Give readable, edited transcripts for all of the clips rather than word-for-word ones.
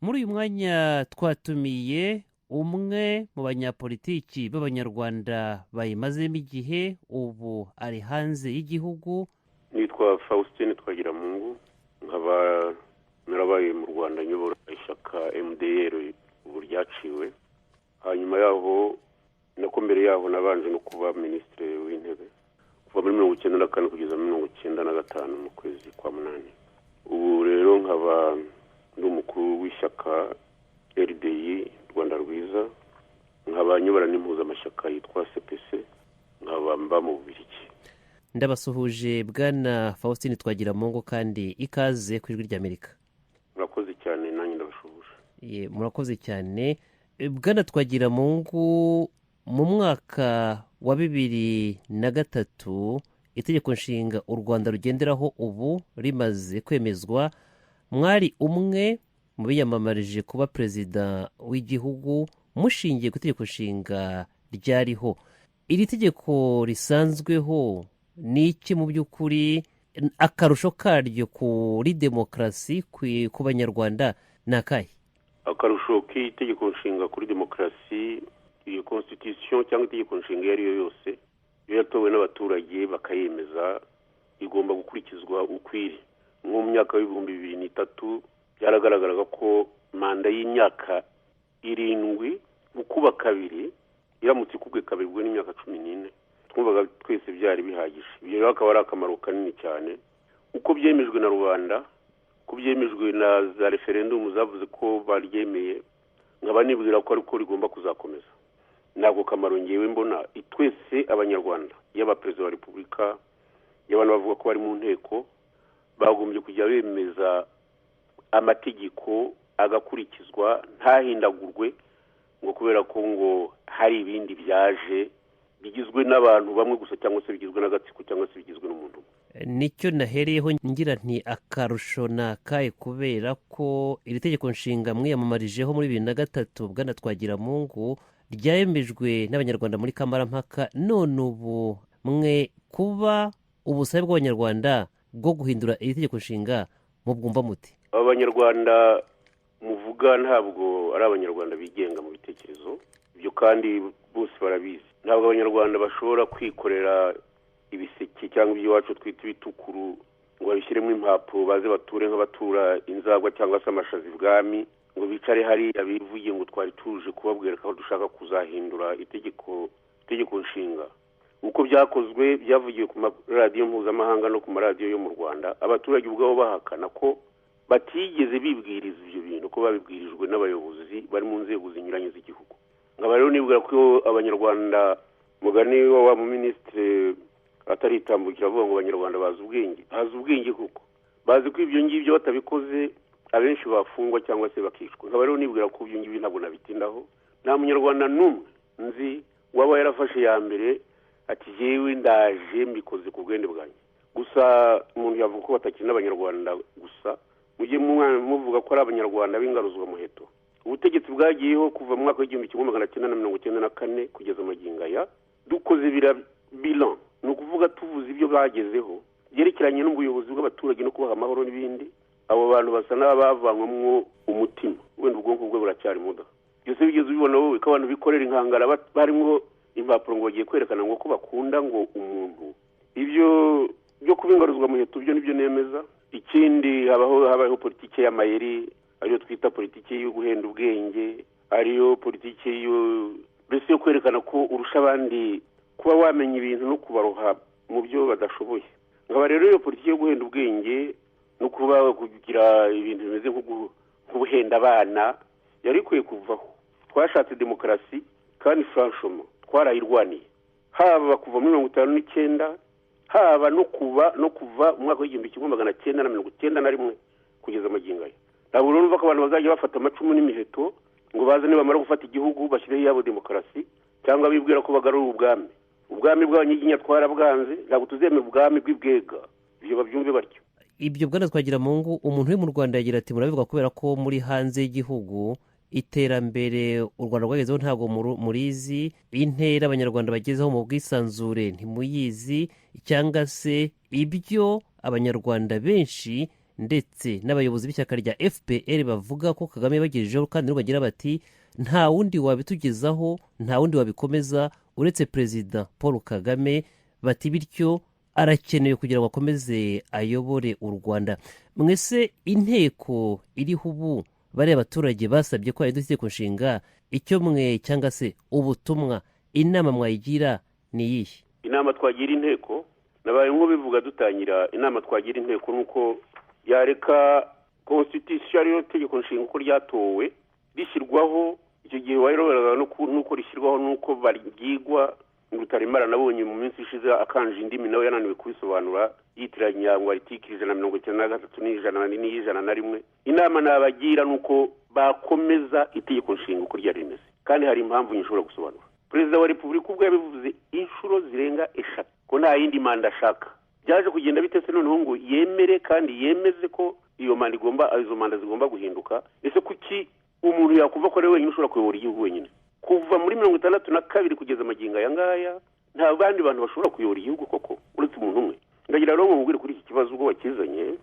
muri uyu mwanya twatumiye umwe mu banyapolitiki b'abanyarwanda bayimazemo igihe ubu ari hanze y'igihugu. nitwa Faustin Twagiramungu, nkaba narabaye mu Rwanda nyobora ishyaka MDR ubu ryaciwe. Hanyuma yaho nako mbere yaho nabanje no kuba minisitiri w'intebe kuva muri 1994 kugeza muri 1995 mu kwezi kwa munani. Ubu rero nkaba ndi umukuru w'ishyaka RDI Rwanda Rwiza, nkaba nyobora n'impuzamashyaka yitwa CPC, nkaba mba mu Bubiligi. Ndabasuhuje bwana Faustin Twagiramungu kandi ikaze ku ijwi ry'Amerika. Murakoze cyane, nanjye ndabashuhuje. Murakoze cyane bwana Twagiramungu. Mu mwaka wa 2003 itegeko nshinga u Rwanda rugenderaho ubu rimaze kwemezwa, mwari umwe mu biyamamarije kuba perezida w'igihugu mushingiye ku itegeko nshinga ryariho. Iri tegeko risanzweho ni iki mu by'ukuri? Akarusho karyo kuri demokarasi ku banyarwanda ni akahe? Akarusho k'itegeko nshinga kuri demokarasi, iyo constitution cyangwa itegeko nshinga iyo ari yo yose iyo yatowe n'abaturage bakayemeza igomba gukurikizwa ukwiri. Nko mu myaka y'ibihumbi 2003 byaragaragaraga ko manda y'imyaka 7 gukuba kabiri iramutse ikubwe kabiri ubwo n'imyaka 14 twumvaga twese byari bihagije. Ibyo rero akaba ari akamaro kanini cyane uko byemejwe na rubanda, uko byemejwe na za referendum zavuze ko baryemeye. Nkaba nibwira ko ariko rigomba kuzakomeza. Ntabwo kamaro ngewe mbona twese abanyarwanda, yaba perezida wa repubulika, y'abantu bavuga ko bari mu nteko, bagombye kujya bemeza amategeko agakurikizwa ntahindagurwe ngo kubera ko ngo hari ibindi byaje bigizwe n'abantu bamwe gusa cyangwa se bigizwe n'agatsiko cyangwa se bigizwe n'umuntu. Nicyo nahereyeho ngira nti akarusho nakaye kubera ko iri tegeko nshinga mwiyamamarijeho muri 2003 bwana Twagiramungu ryemejwe n'abanyarwanda muri kamarampaka, none ubu mwe kuba ubusabe bw'abanyarwanda bwo guhindura iri tegeko nshinga mubwumva muti? Abanyarwanda muvuga ntabwo ari abanyarwanda bigenga mu bitekerezo, ibyo kandi bose barabizi. Ntabwo abanyarwanda bashobora kwikorera ibiseke cyangwa iby'iwacu twita ibitukuru ngo babishyiremo impapuro baze bature nk'abatura inzagwa cyangwa se amashazi ibwami, ngo bicare hariya bivuye ngo twari tuje kubabwira ko dushaka kuzahindura itegeko nshinga. Uko byakozwe byavugiwe ku maradiyo mpuzamahanga no ku maradiyo yo mu Rwanda, abaturage ubwabo bahakana ko batigeze bibwiriza ibyo bintu, ko babibwirijwe n'abayobozi bari mu nzego zinyuranye z'igihugu. Nkaba rero nibwira ko abanyarwanda, mugani wa mu minisitiri ataritambukira avuga ngo abanyarwanda bazi ubwenge kuko bazi ko ibyo ngibyo batabikoze abenshi bafungwa cyangwa se bakicwa. Nkaba rero nibwira ko ibyo ngibyo ntabwo nabitindaho. Nta munyarwanda n'umwe nzi waba yarafashe ya mbere ati jewe ndaje mbikoze ku bwende bwanjye. Gusa umuntu yavuga ko batakiri n'abanyarwanda gusa, mujye muvuga ko ari abanyarwanda b'ingaruzwa muheto. Ubutegetsi bwagiyeho kuva mu mwaka w'1994 kugeza magingo aya, dukoze bilan, ni ukuvuga tuvuze ibyo bagezeho byerekeranye n'ubuyobozi bw'abaturage no kubaha amahoro n'ibindi. Abo bantu basa n'abavanywamo umutima, wenda ubwonko bwe buracyari muda. Byose bigeze ubibona wowe ko abantu bikorera inkangara barimo impapuro ngo bagiye kwerekana ngo ko bakunda ngo umuntu. Ibyo byo kubingaruzwa muheto byo nibyo nemeza. Ikindi habaho politiki y'amayeri, ariyo twita politiki yo guhenda ubwenge, ariyo politiki mbese yo kwerekana ko urusha abandi kuba wamenya ibintu no kubaroha mu byo badashoboye. Nkaba rero iyo politiki yo guhenda ubwenge no kuba kugira ibintu bimeze nk'ubuhenda abana yari ikwiye kuvaho. Twashatse demokarasi kandi franchement twarayirwaniye, haba kuva muri 1959, haba no kuva mu mwaka w'1991 kugeza magingo aya. Ntabwo urumva ko abantu bazajya bafata amacumu n'imiheto ngo baze nibamara gufata igihugu bashyireho yabo demokarasi, cyangwa bibwira ko bagarura ubwami bw'abanyiginya twarabwanze. Ntabwo tuzemera ubwami bw'ibwega, ibyo babyumve batyo. Ibyo bwana Twagiramungu, umuntu uri mu Rwanda yagira ati murabivuga kubera ko muri hanze y'igihugu iterambere u Rwanda rwagezeho ntabwo murizi, intera abanyarwanda bagezeho mu bwisanzure ntimuyizi, cyangwa se ibyo abanyarwanda benshi ndetse n'abayobozi b'ishyaka rya FPR bavuga ko Kagame yabagejejeho kandi nabo bagira bati nta wundi wabitugezaho, nta wundi wabikomeza uretse Perezida Paul Kagame, bati bityo arakenewe kugira ngo akomeze ayobore u Rwanda. Mwese inteko iriho ubu bariya abaturage basabye ko yahinduka itegeko nshinga, icyo mwe cyangwa se ubutumwa inama mwayigira ni iyihe? Inama twagira inteko, nabaye nk'ubivuga dutangira, inama twagira inteko nuko yareka constitution ariyo tegeko nshinga uko ryatowe rishyirwaho. Icyo gihe wayiroberana nuko rishyirwaho nuko baryigwa. Rutaremara nabonye mu minsi ishize akanje indimi nawe yananiwe kubisobanura yitiranya ngo article 193 n'ijana. Inama nabagira nuko bakomeza itegeko nshinga uko ryari rimeze, kandi hari impamvu nyishobora gusobanura. Perezida wa Repubulika ubwo yabivuze inshuro zirenga 3 ko nta yindi manda ashaka. Byaje kugenda bitese noneho ngo yemere kandi yemeze ko izo manda zigomba guhinduka. Ese kuki umuntu yakuva ko ari wenyine ushobora kuyobora igihugu wenyine? Kuva muri 62 kugeza amagingo aya ngaya nta bandi bantu bashobora kuyobora igihugu koko uretse umuntu umwe. Ndagira rero ngo mubwire kuri iki kibazo ubwo wakizanye.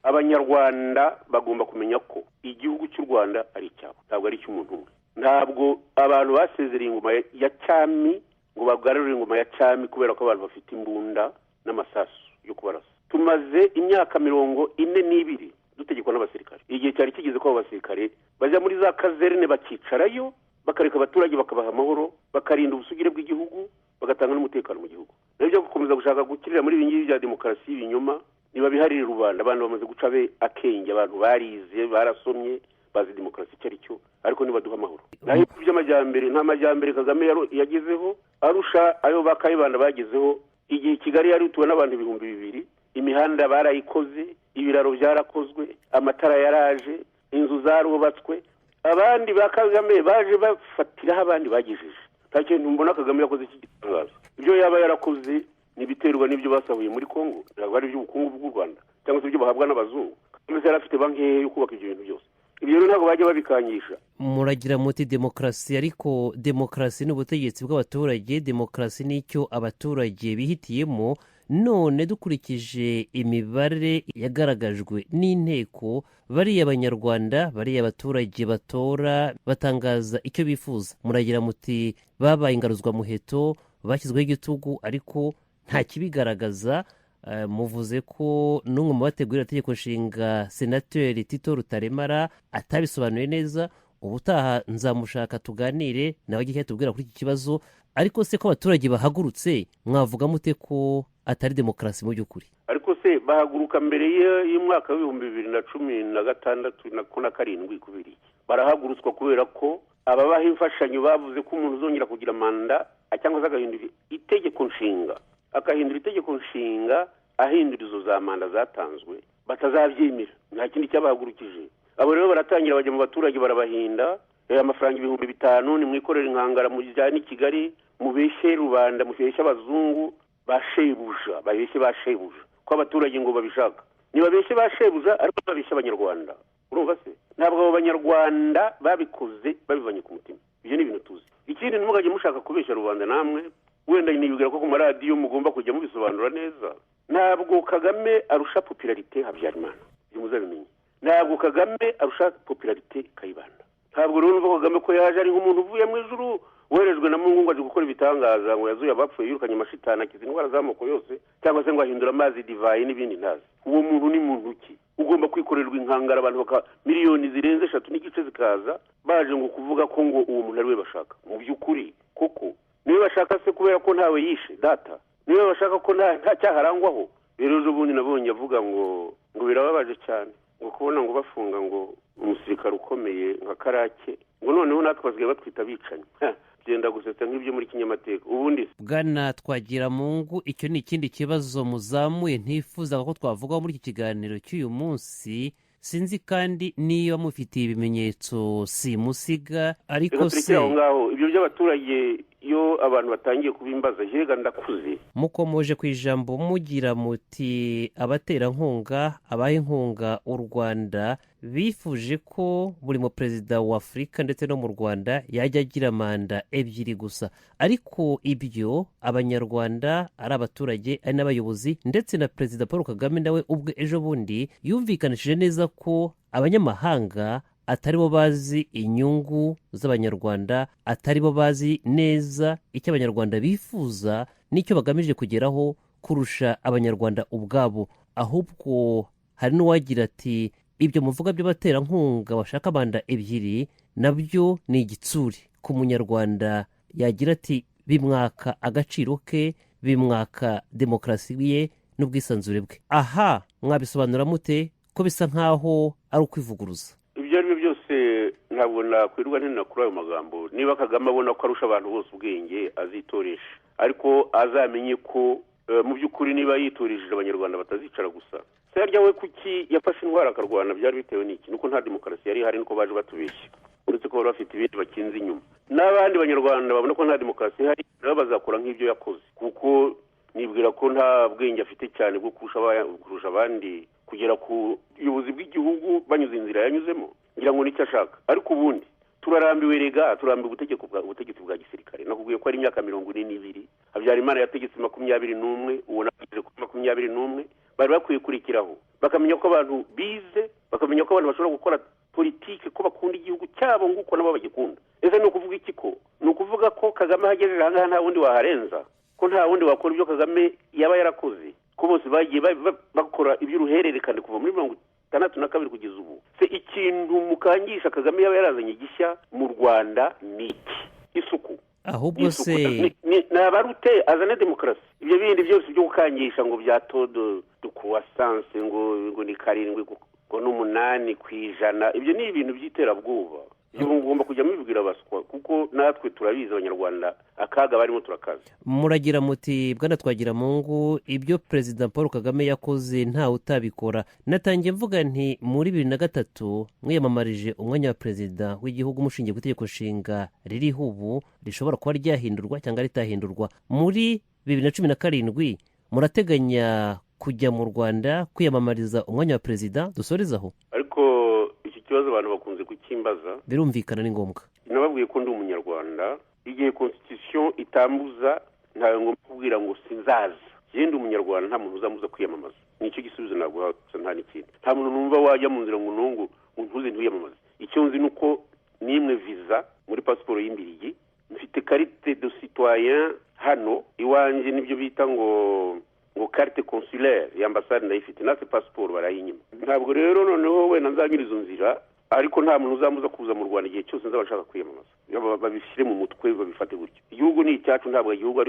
Abanyarwanda bagomba kumenya ko igihugu cy'u Rwanda ari icyabo, ntabwo ari icy'umuntu umwe. Ntabwo abantu basezereye ingoma ya cyami ngo bagarurire ingoma ya cyami kubera ko abantu bafite imbunda n'amasasu yo kubarasa. Tumaze imyaka 42 dutegekwa n'abasirikare. Igihe cyari kigeze ko abasirikare bajya muri za kazerne bakicarayo bakareka abaturage bakabaha amahoro, bakarinda ubusugire bw'igihugu, bagatanga n'umutekano mu gihugu. Nabyo gukomeza gushaka gukirira muri ibingibi bya demokarasi y'ibinyoma niba biharira rubanda. Abantu bamaze guca akenge, abantu barize barasomye bazi demokarasi icyo ari cyo, ariko nibaduha amahoro. Naho by'amajyambere nta majyambere Kagame yagezeho arusha ayo bakayibanda bagezeho. Igihe Kigali yari utuwe n'abantu 2,000, imihanda barayikoze, ibiraro byarakozwe, amatara yaraje, inzu zarubatswe. Abandi ba Kagame baje bafatiraho abandi bagejeje. Nta kintu mbona Kagame yakoze cy'igitangaza. Ibyo yaba yarakoze nibiterwa n'ibyo basahuye muri Kongo, ntabwo ari iby'ubukungu bw'u Rwanda cyangwa se ibyo bahabwa n'abazungu. Kagame yari afite banki yo kubaka ibyo bintu byose. Ibyo rero ntabwo bajya babikanyisha. Muragira muti demokarasi, ariko demokarasi ni ubutegetsi bw'abaturage, demokarasi ni icyo abaturage bihitiyemo. None dukurikije imibare yagaragajwe n'inteko, bariya abanyarwanda, bariya abaturage batora batangaza icyo bifuza, muragira muti babaye ingaruzwamuheto, bashyizweho igitugu ariko nta kibigaragaza. Muvuze ko n'umwe mu bategurira itegeko nshinga Senateri Tito Rutaremara atabisobanuye neza. Ubutaha nzamushaka tuganire nawe igihe tubwira kuri iki kibazo. Ariko se ko abaturage bahagurutse, mwavuga mute ko atari demokarasi mu by'ukuri? Ariko se bahaguruka mbere y'umwaka wa 2016 na 7 kubiri barahagurutswa kubera ko ababaha imfashanyo bavuze ko umuntu uzongera kugira manda cyangwa se agahindura itegeko nshinga, ahindura izo za manda zatanzwe, batazabyemera. Nta kindi cyabahagurukije. Abo rero baratangira bajya mu baturage barabahinda amafaranga 5,000 ni mwikorera inkangara mu jyana i Kigali, mubeshye rubanda, mubeshye abazungu bashebuja, babeshye bashebuja ko abaturage ngo babishaka. Niba babeshye bashebuja ariko babeshye abanyarwanda. Urumva se? Ntabwo abo banyarwanda babikoze babivanye ku mutima. Ibyo ni ibintu tuzi. Ikindi ntimugajye mushaka kubeshya rubanda namwe, wenda nibwira ko ku maradiyo mugomba kujya mubisobanura neza. Ntabwo Kagame arusha popularite Habyarimana, muzabimenye. Ntabwo Kagame arusha popularite Kayibanda. Ntabwo rero numva Kagame ko yaje ari nk'umuntu uvuye mu ijuru werejwe na Mungu ngo aje gukora ibitangaza, ngo yazuye abapfuye, yirukanye amashitani, akiza indwara z'amoko yose, cyangwa se ngo ahindura amazi divayi n'ibindi ntazi. Uwo muntu ni muntu ki? Ugomba kwikorerwa inkangara, abantu miliyoni zirenze 3 n'igice zikaza baje ngo kuvuga ko ngo uwo muntu ari we bashaka. Mu by'ukuri koko niwe bashaka se kubera ko ntawe yishe data? Niwe bashaka ko nta cyaharangwaho? Rero ubundi nabonye avuga ngo birababaje cyane ngo kubona ngo bafunga ngo umusirikare ukomeye nka Karake, ngo noneho natwe basigaye batwita bicanyi. Byenda gusetsa nk'ibyo muri kinyamateka. Ubundi Bwana Twagiramungu, icyo ni ikindi kibazo muzamuye ntifuzaga ko twavugaho muri iki kiganiro cy'uyu munsi. Sinzi kandi niba mufitiye ibimenyetso simusiga, ariko se ngaho ibyo by'abaturage iyo abantu batangiye kubimbaza yega ndakuze. mukomoje ku ijambo mugira muti abaterankunga abaha inkunga u Rwanda bifuje ko buri mu perezida wa Afurika ndetse no mu Rwanda yajya agira manda ebyiri gusa, ariko ibyo abanyarwanda ari abaturage ari n'abayobozi ndetse na perezida Paul Kagame nawe ubwe ejo bundi yumvikanishije neza ko abanyamahanga atari bo bazi inyungu z'abanyarwanda, atari bo bazi neza icyo abanyarwanda bifuza n'icyo bagamije kugeraho kurusha abanyarwanda ubwabo. Ahubwo hari n'uwagira ati ibyo muvuga by'abaterankunga bashaka manda ebyiri nabyo ni igitsuri ku munyarwanda. Yagira ati bimwaka agaciro ke, bimwaka demokarasi ye n'ubwisanzure bwe. Aha mwabisobanura mute ko bisa nk'aho ari ukwivuguruza? Ibyo ari byo byose ntabwo nakwirwa ntina kuri ayo magambo. Niba Kagame abona ko arusha abantu bose ubwenge azitoresha, ariko azamenye ko mu by'ukuri niba yitorishije abanyarwanda batazicara gusa. Se harya we kuki yafashe intwara akarwana byari bitewe n'iki? Nuko nta demokarasi yari ihari, nuko baje batubeshya, uretse ko bari bafite ibindi bakinze inyuma. N'abandi banyarwanda babona ko nta demokarasi ihari nabo bazakora nk'ibyo yakoze, kuko nibwira ko nta bwenge afite cyane bwo kurusha abandi kugera ku buyobozi bw'igihugu banyuze inzira yanyuzemo. Ngira ngo nicyo ashaka. Ariko ubundi turarambiwe rega, turambiwe ubutegetsi bwa gisirikare. Nakubwiye ko ari imyaka 42. Habyarimana yategetse 21, ubona bageze kuri 21. Bari bakwiye kurikiraho bakamenya ko abantu bize, bakamenya ko abantu bashobora gukora politike, ko bakunda igihugu cyabo nguko nabo bagikunda. Ese ni ukuvuga iki? Ko ni ukuvuga ko Kagame hagejeje ahangaha nta wundi waharenza, ko nta wundi wakora ibyo Kagame yaba yarakoze, ko bose bagiye bakora iby'uruhererekane kuva muri 62 kugeza ubu. Se ikintu mukangisha Kagame yaba yarazanye gishya mu Rwanda ni iki? Isuku. Ahubwo se nabarute azane demokarasi. Ibyo bindi byose byo gukangisha ngo bya todo de croissance ngo ni 7 ngo n'8 kwijana, ibyo ni ibintu by'iterabwoba. Ibyo ngomba kujya mubibwira abaswa, kuko natwe turabizi abanyarwanda akaga barimo turakaza. Muragira muti bwana Twagiramungu ibyo perezida Paul Kagame yakoze nta utabikora. Natangiye mvuga nti muri 2003 mwiyamamarije umwanya wa perezida w'igihugu mushingiye ku itegeko nshinga ririho ubu, rishobora kuba ryahindurwa cyangwa ritahindurwa. Muri 2017 murateganya kujya mu Rwanda kwiyamamariza umwanya wa perezida? Dusorezaho. Ariko iki kibazo abantu bakunze kukimbaza, birumvikana ni ngombwa. Nababwiye ko ndi umunyarwanda, igihe constitution itambuza ntawe ngomba kubwira ngo sinzaza. Yenda umunyarwanda nta muntu uzamuza kwiyamamaza. Nicyo gisubizo naguha, nta n'ikindi. Nta muntu numva wajya mu nzira ngo ntuze ntuyamamaze. Icyo nzi nuko nimwe visa muri passport y'imbirigi, mfite carte de citoyen hano iwanje, nibyo bita ngo carte consulaire y'ambassade ndayifite, natwe passport barayinyima. Ntabwo rero noneho we nzanyura izo nzira, ariko nta muntu uzamuza kuza mu Rwanda igihe cyose nzaba nshaka kwiyamamaza. Babishyire mu mutwe, babifate gutyo. Igihugu ni icyacu, ntabwo igihugu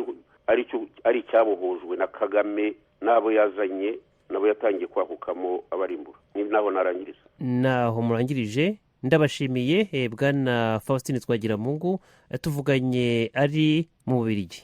ari icyabohojwe na Kagame n'abo yazanye, nabo yatangiye kwahukamo abarimbura. Ni naho narangiriza. Naho murangirije. Ndabashimiye bwana Faustin Twagiramungu, tuvuganye ari mu Bubiligi.